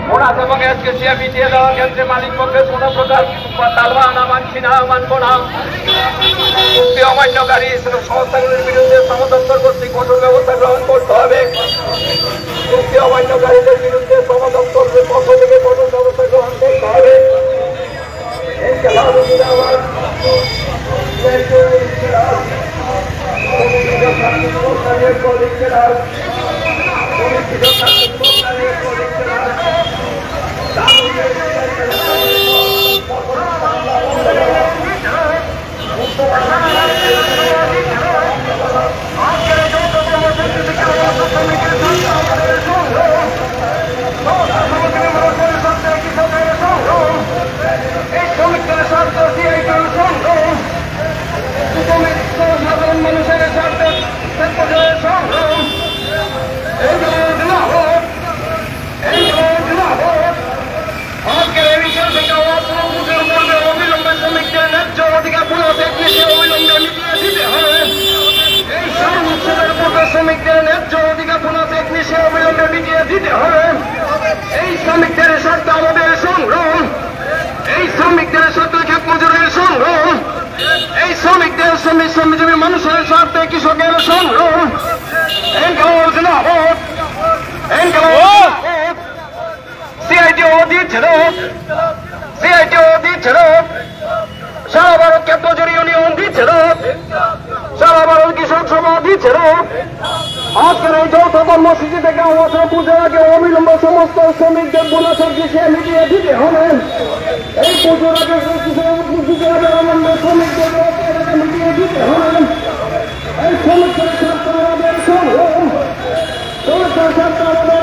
Bonus এবং এসকেসিয়া মিটিয়ে দেওয়ার ক্ষেত্রে মালিক পক্ষের কোন প্রকার তালবাহানা মানছি না, মানব না। চুক্তি অমান্যকারী সংস্থাগুলির বিরুদ্ধে শ্রম দপ্তর কর্তৃক কঠোর ব্যবস্থা গ্রহণ করতে হবে। চুক্তি অমান্যকারীদের বিরুদ্ধে শ্রম দপ্তরের পক্ষ থেকে কঠোর ব্যবস্থা গ্রহণ করতে হবে। শ্রমিকদের ন্যায্য অধিকার বোনাস এক নিশে অবিলম্বে মিটিয়ে দিতে হবে। এই শ্রমিকদের স্বার্থে আমাদের সংগ্রাম, এই শ্রমিকদের স্বার্থে খেত মজুরের সংগ্রাম, এই শ্রমিকদের শ্রমিকজীবী মানুষের স্বার্থে কৃষকের সংগ্রাম। সিআইটিও দিচ্ছে না, সিআইটিও দিচ্ছে না, সারা ভারত খেত মজুরি ইউনিয়ন দিচ্ছে না, সারা ভারত কৃষক সভা দিচ্ছে না। আজকের এই যৌথ কর্মসূচি থেকে বছর পুজোর আগে অবিলম্ব সমস্ত শ্রমিকদের বোনাসের বিষয়ে মিটিয়ে দিতে হবে। এই পুজোর আগে অবিলম্ব শ্রমিকদের মিটিয়ে দিতে হবে। এই শ্রমিকদের স্বার্থ আমাদের সংগ্রাম, শ্রমিকদের স্বার্থ আমাদের